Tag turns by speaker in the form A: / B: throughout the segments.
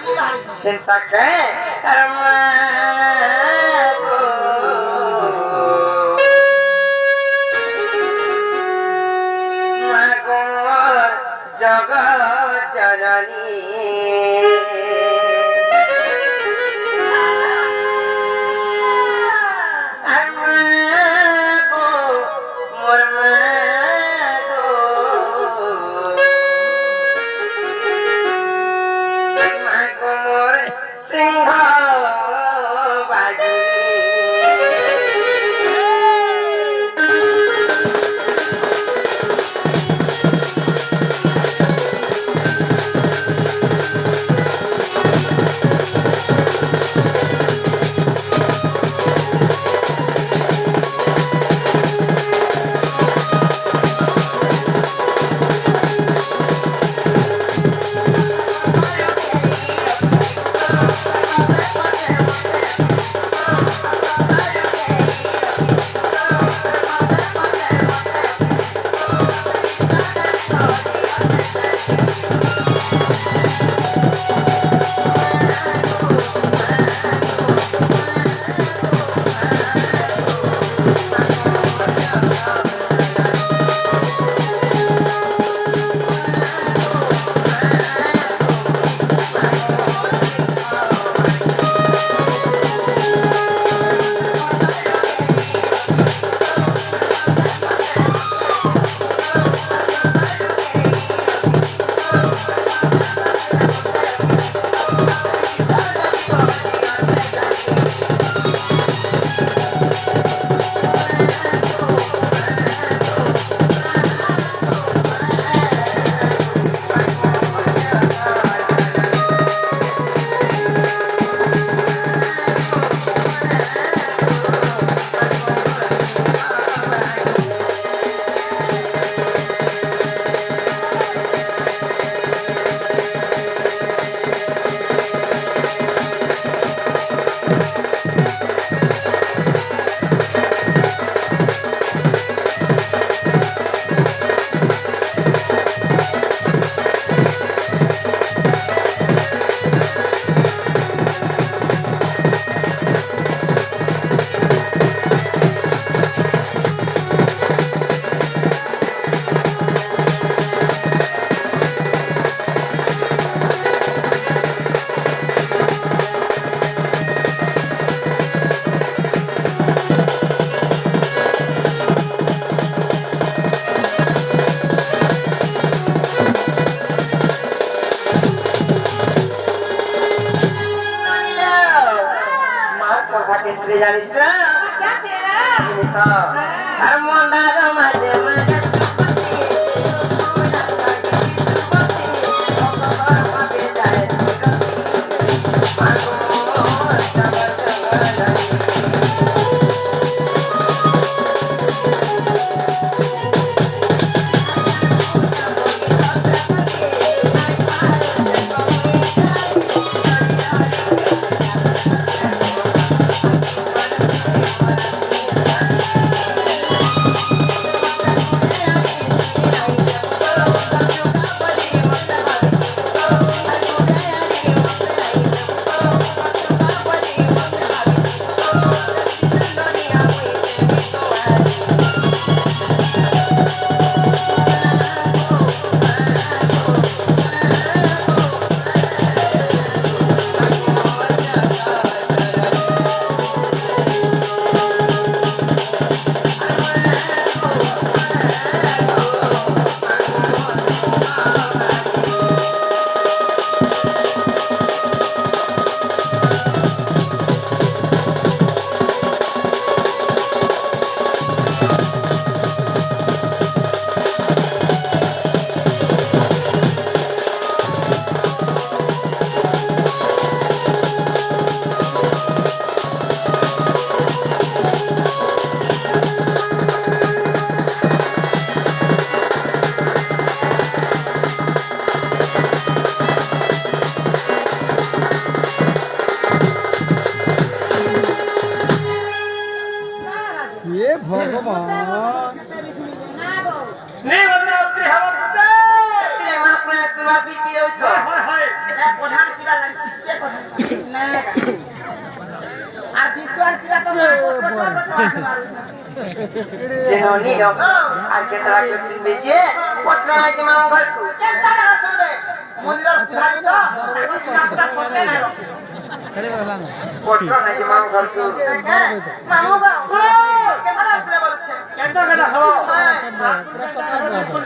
A: चिंता कर्म जगत जननी Jenoni dong. Arke terakhir sini je. Potong aja manggalku. Kita dah sudah. Mundur hari tu. Kita potong aja. Potong aja manggalku. Mamu bang. Kita dah sudah berusaha. Kita dah hawa. Prasakar berapa?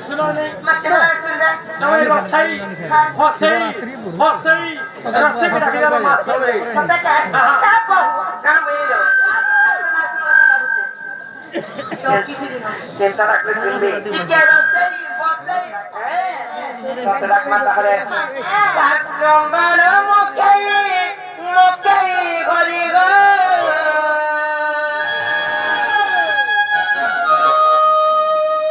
A: Macam mana sudah? Namai rasai, rasai, rasai. Rasai kita kira mas boleh. Sampai kan? Apa? Kamu itu. Kita nak bersembunyi. Jika rasai, rasai. Setelah mata kali. Kacang baru mukai, mukai goriga.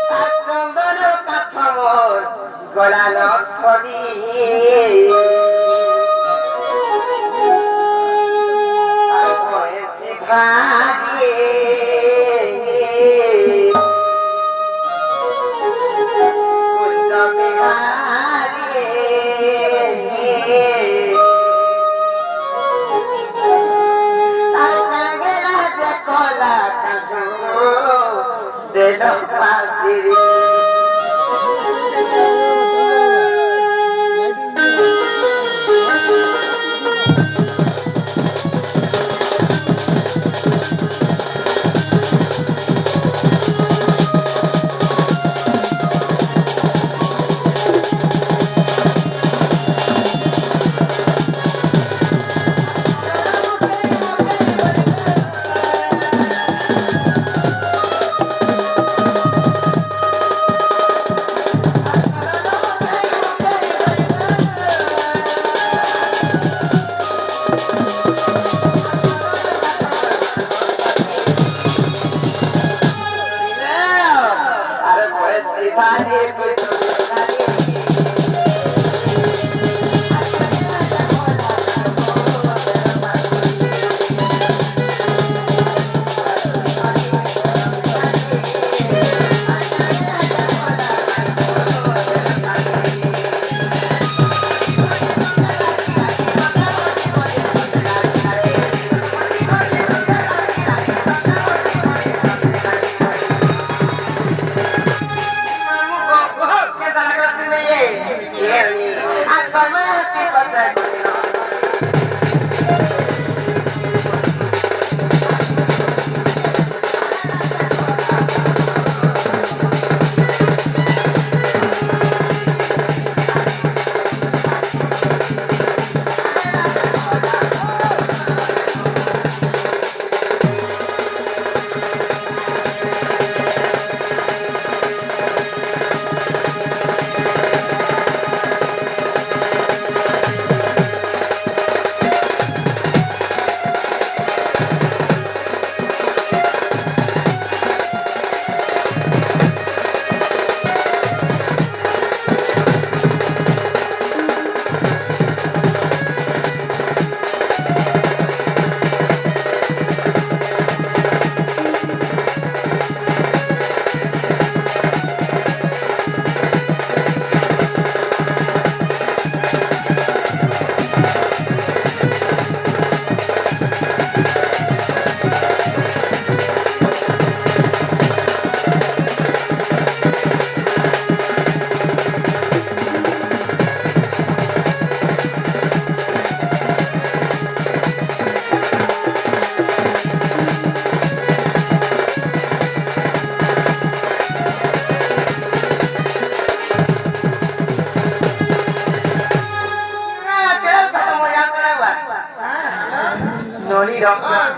A: Kacang baru kacang, gola nasi. Aku isi kari.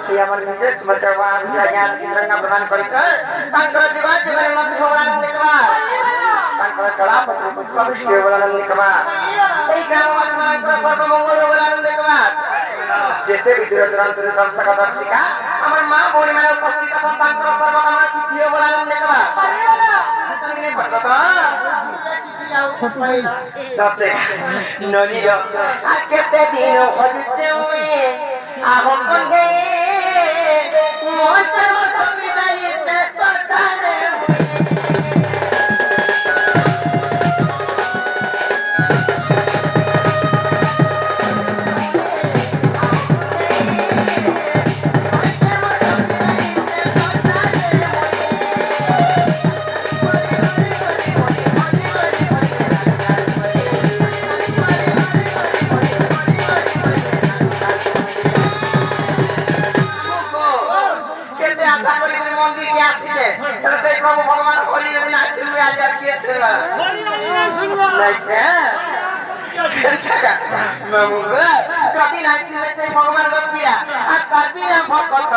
A: Siaman নিজে সুবর্তমান জায়গা কিরঙ্গা প্রদান করেছে তাঙ্কর জীবা জীবনের মধ্যে ভগবান দেখবা তাঙ্কর চলা পত্র পুষ্প বৃষ্টি ভগবান দেখবা এই গ্রামবাসীদের সর্বমঙ্গল ভগবান দেখবা যেতে বিদুর দরান্তর দর্শক দর্শিকা আমার মা বোন মানে উপস্থিত আছেন তাঙ্কর সর্বকামনা সিদ্ধি ভগবান দেখবা তুমি বলতো ছোট ভাই সাথে ননি আজকে দিন হচ্ছে ওই আহম গে মোটা মোটা বিদায় চেষ্টা করে Naik Mamuga, jadi nanti macam Kumhar Bandi ya, tapi yang pokok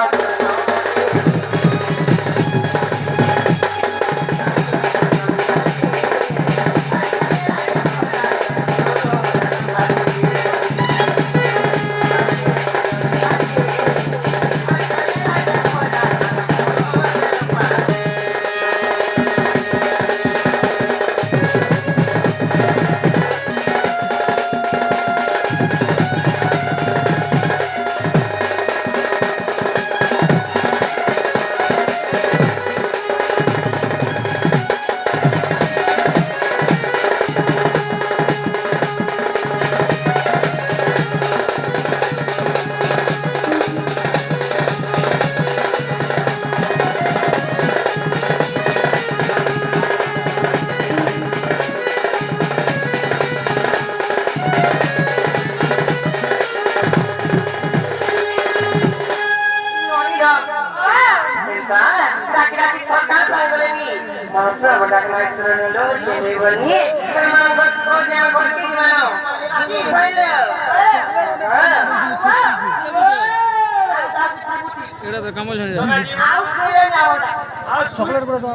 B: chocolate बड़ा तो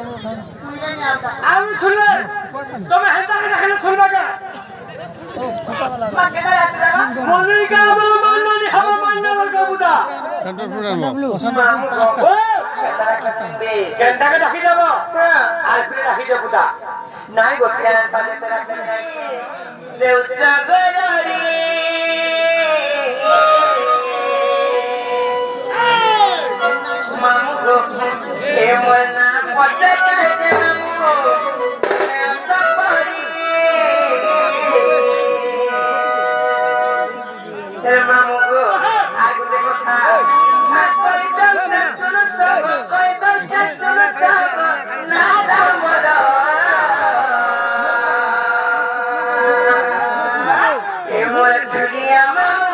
C: আমি শুনলে তুমি হেতা রাখলে শুনবা কা মনিকা মাননি হাবা মাননার কবুদা কেনটাকে ডাকি যাব আর ফিরে ডাকি যাব বুদা
A: নাই গোটিয়া পালে তেরা দেউ চাগরি মামু গো এ মনা পচে কে মামু চাপরি এ মামু গো আগুতে কথা কই দল শুনো তো কই দল শুনো তো না দামরা dhulia mau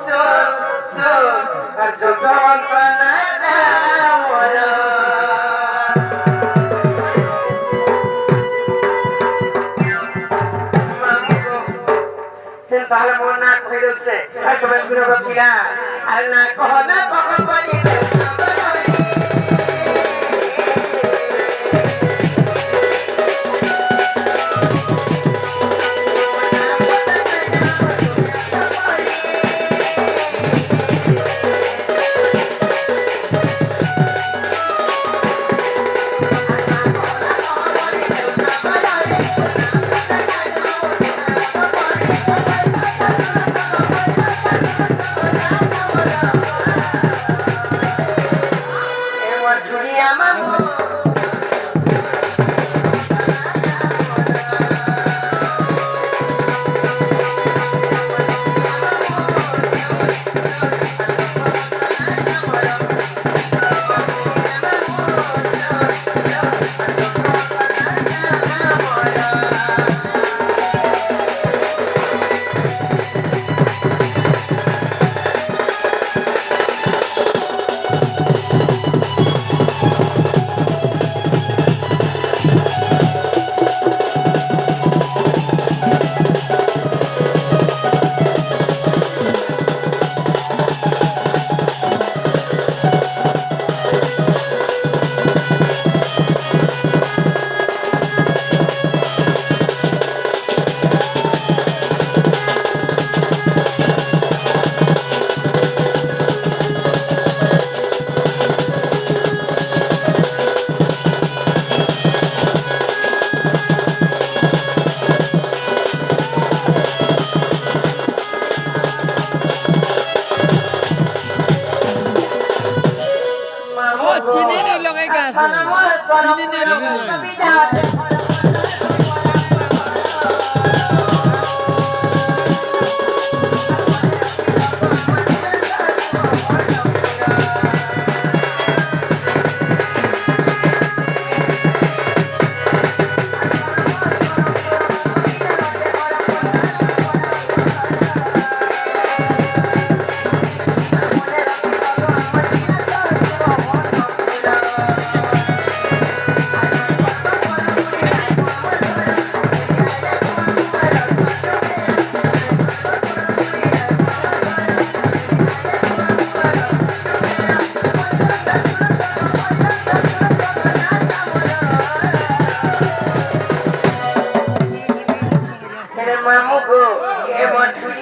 A: so Jasobanta nada mora mamu sentale mona koi dচ্ছে সবাই শুনে গপিলা আর না কহনা কখন বলি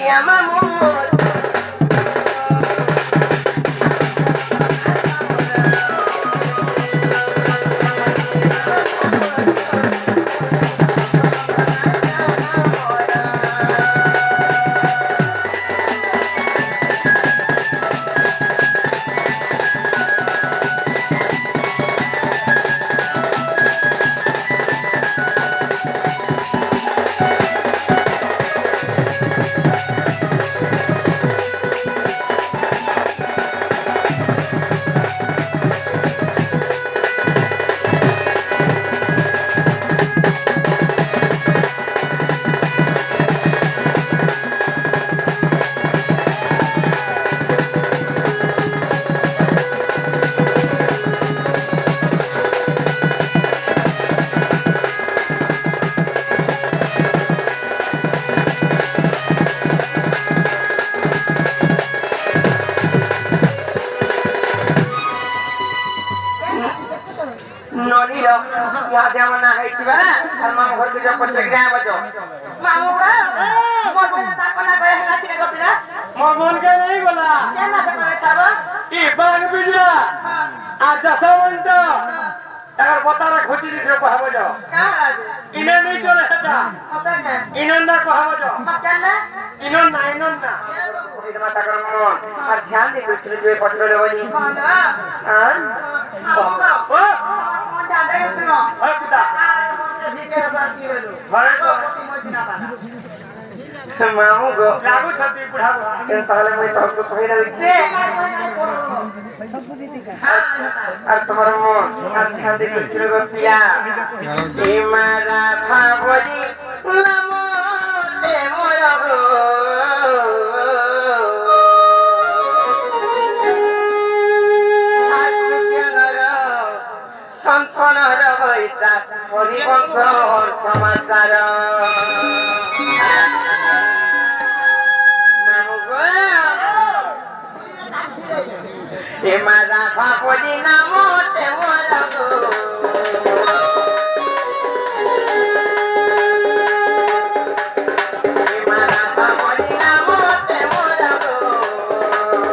A: Dia mamut यहाँ mana hai tiba kan mamu घर के जब पर चढ़ गया बजो मामू का मोर बोला ना कोना गए है लाठी का पिला
C: मोर मन के नहीं बोला
A: क्या ना करे छाबो
C: ई बाग बिया आ जसवंत अगर बतारा खोजी दियो को हबो जाओ
A: का राज
C: इने नहीं चले हटा
A: पता है
C: इनंदा को हबो जाओ
A: मकना
C: इनंदा
A: ಇದು ಮಾತಾಕರಮ আর ধ্যান দি ಬಿಸಿಲು ಜೀವ ಪಟ್ಕೊಳ್ಳೆ ಬನಿ ಹಾಂ
C: ओ
A: ಮೋಂಟ ಅದೆಸ್ನೋ
C: ओ पिता
A: ভিকে সাথಿ ವೆಲು ಮಾಮು ಗೋ
C: लागू छती बुढ़ा
A: তাহলে মই তহকে কই দাও ইচ্ছে আর তোমার মন আর ধ্যান দি বিಸಿಲು গো পিয়া এ মা রাধা বলি নামতে মোর গো संथनर भइता परिवंश समाचार हे मारा भापली नाम ते मोरा गो हे मारा भापली नाम ते मोरा गो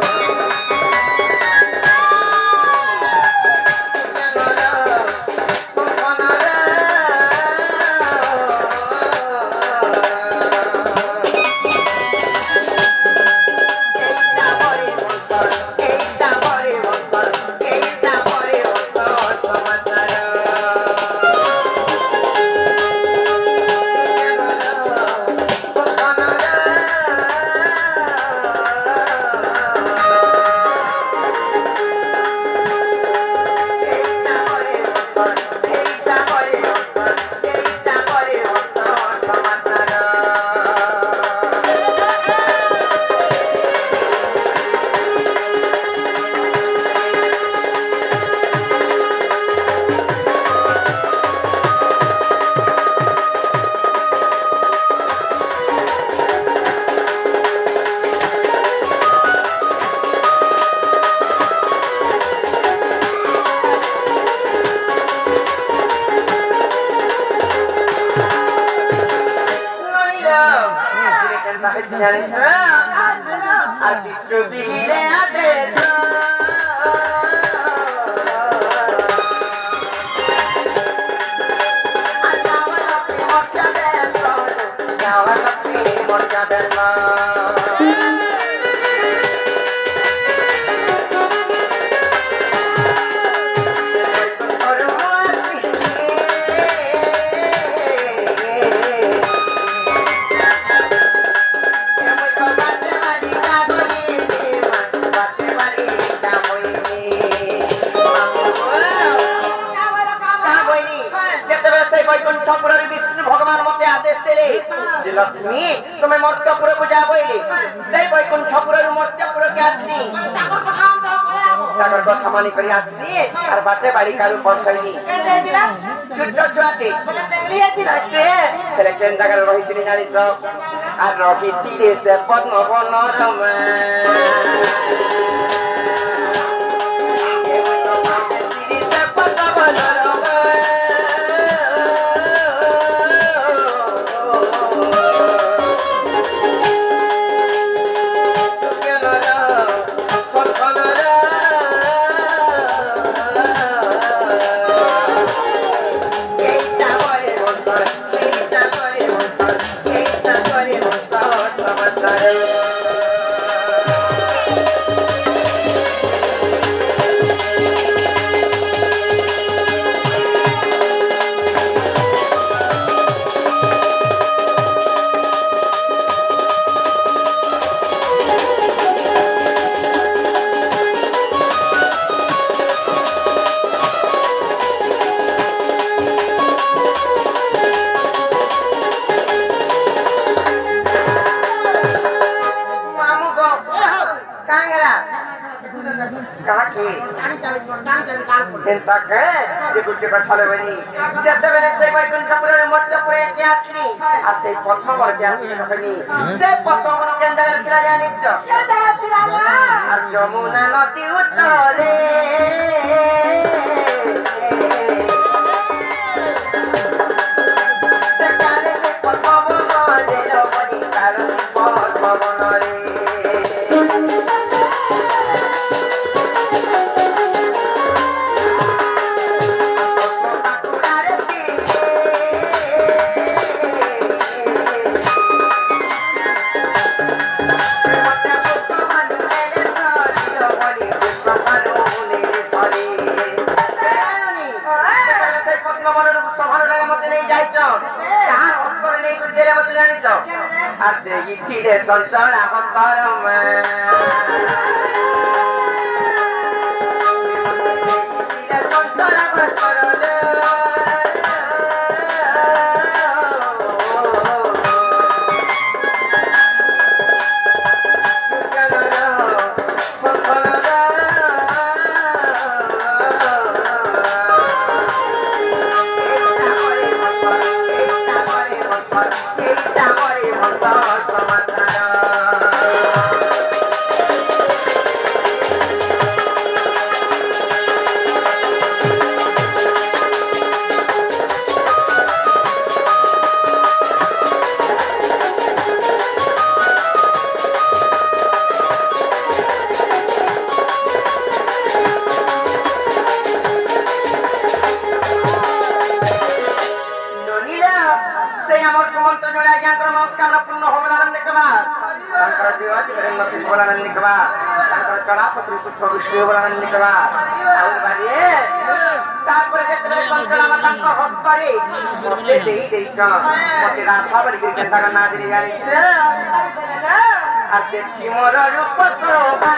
A: Artis lebih ada लक्ष्मी तुम्हें मर्त्यपुर को जा बोली जय बैकुंठपुर मर्त्यपुर के आसनी ताकर कथा मानी करी आसनी और बाटे बाड़ी कारू पहुंचैनी छुट्टो छुआते से तेरे केन जगह रहितिनी जानि छ आ रहितिले से पद्म बनरमा যমুনা নদী উত্তরে তীরে চঞ্চল তারপরে যেতেবেলে চঞ্চল আমার তাঙ্ক হস্তরে মতে ଦେଇଛ মতে রাধা বলি তাଙ୍କ ନାଁ ଦେଇ ଜାଣିଛ আর দেখি মোর রূপ শোভা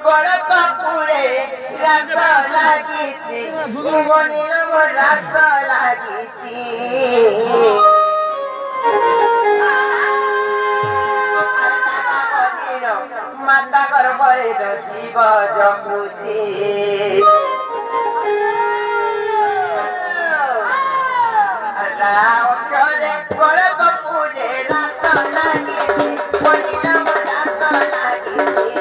A: ବଡ଼ କପୁରେ ରାତ ଲାଗିଛି ବନିଲ ମୋ ରାତ ଲାଗିଛି ମାତା ଗର୍ଭରେ ଜୀବ ଜଗୁଛି ରାଉତରେ ବଡ଼ କପୁରେ ରାତ ଲାଗିଛି ବନିଲ ମୋ ରାତ ଲାଗିଛି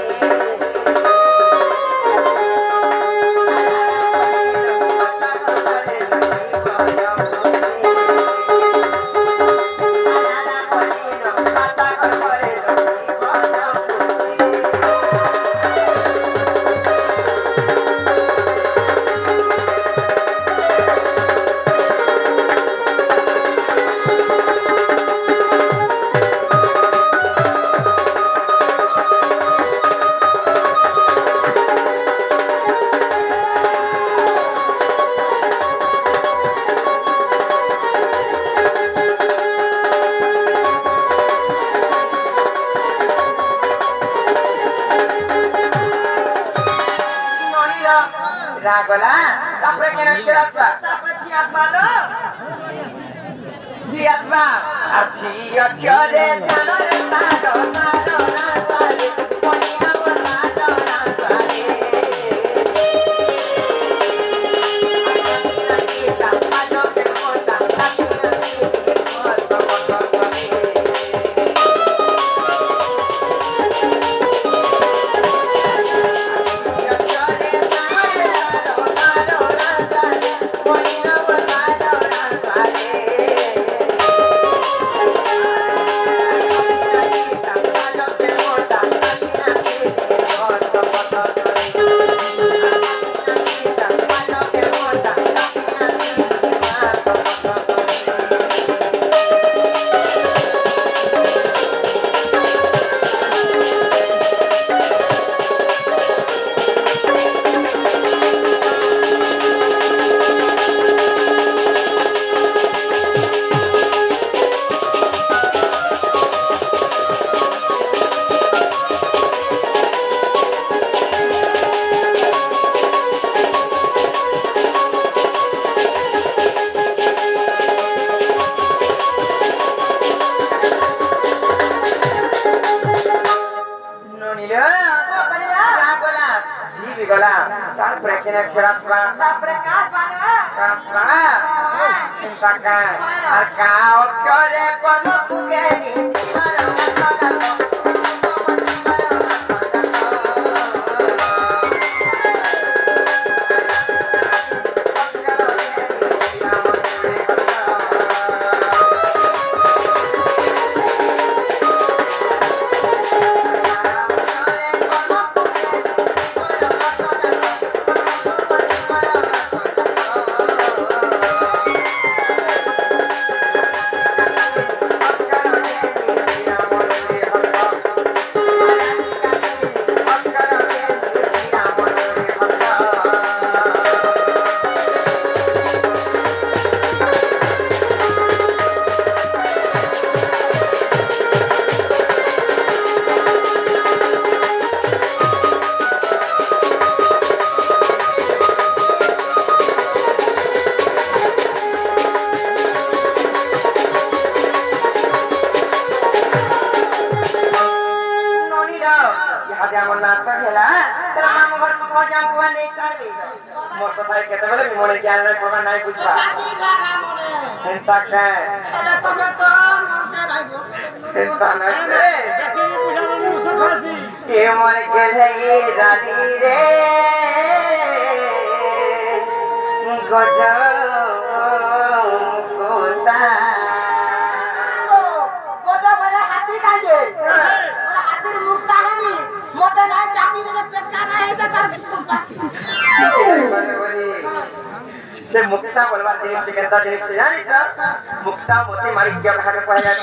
A: Ragola, tapi kena keras pak. Tapi tiap mana? Tiap pak. Artinya tiada jangan mado mado nangkali. Ponia mado nangkali. Kita mado kemana? Tapi से मुक्ता बोलवा जिनिस केनता जिनिस जानि छ मुक्ता मोती मारी के कहा के जानि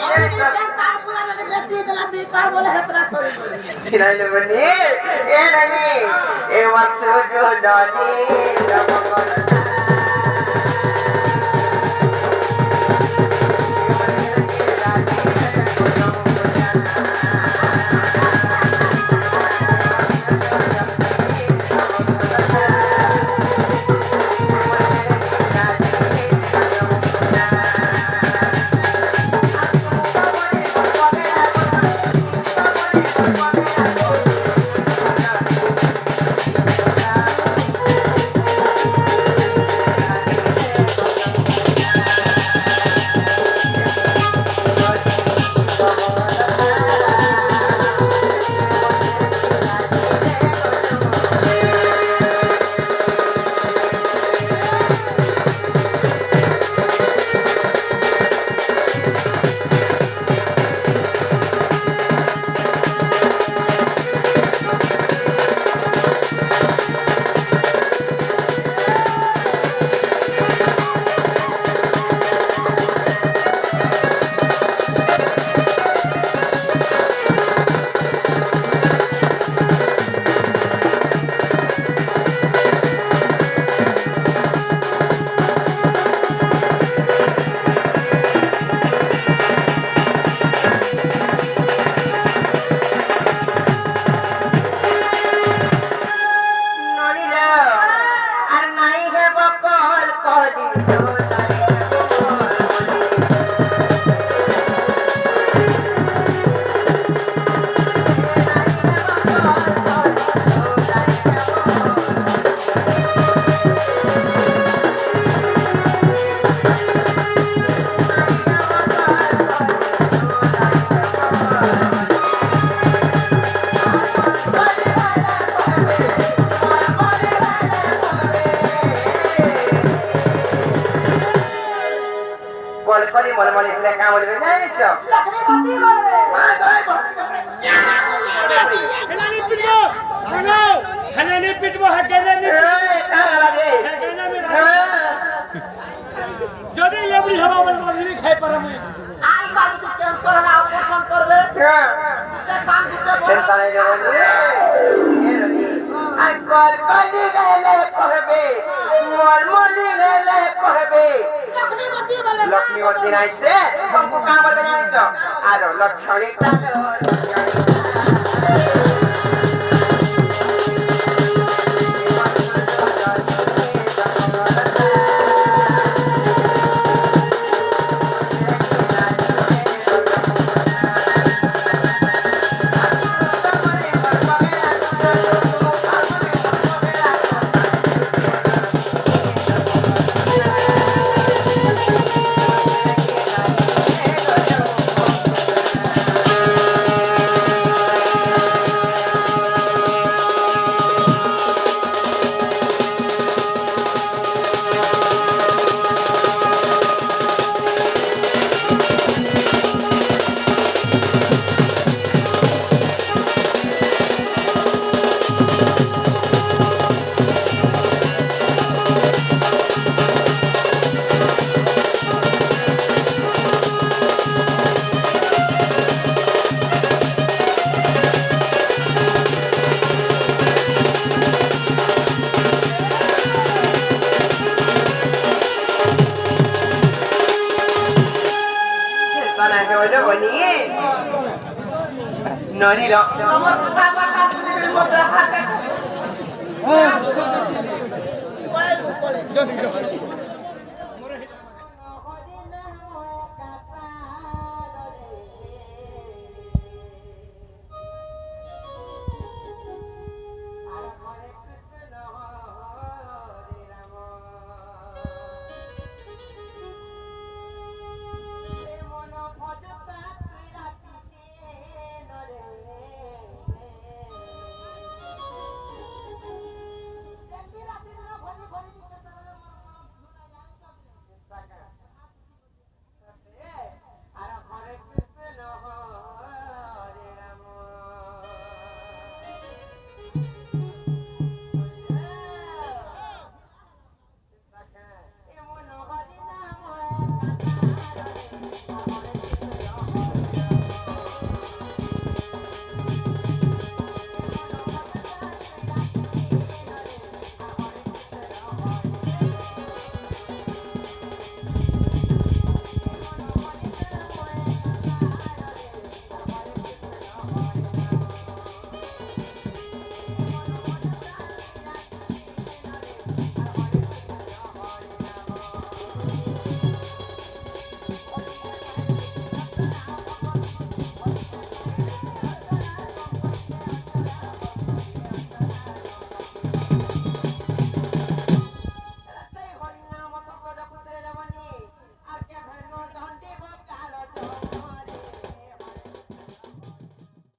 A: तार पूरा लेती दला दुई पार बोले हतरा सरी छिराइले बनी ए ननी ए वसु जो जानी जब মনে মনে দিলে কাম বলবে জানিছ
B: লক্ষ্মীপতি বলবে
A: মা জয়
C: হেলানি পিটবো হ্যালো হেলানি পিটবো হাকেলানি
A: কালা দে
C: যদি লেবড়ি হবা বলে রবি খাই পারে মুই
B: আর বাকি তো কেন করে না অপারেশন করবে এটা শান্তিতে বল
A: চিন্তা নাই রে আর কল কলি গেলে কহবে মল মলি গেলে কহবে
B: লক্ষ্মীপতি বলবে
A: লক্ষ্মীপতি নাইছে তোমাকে কাম বলবে জানিছ আর লক্ষ্মী টাকা ননি লো
B: তোমার কথা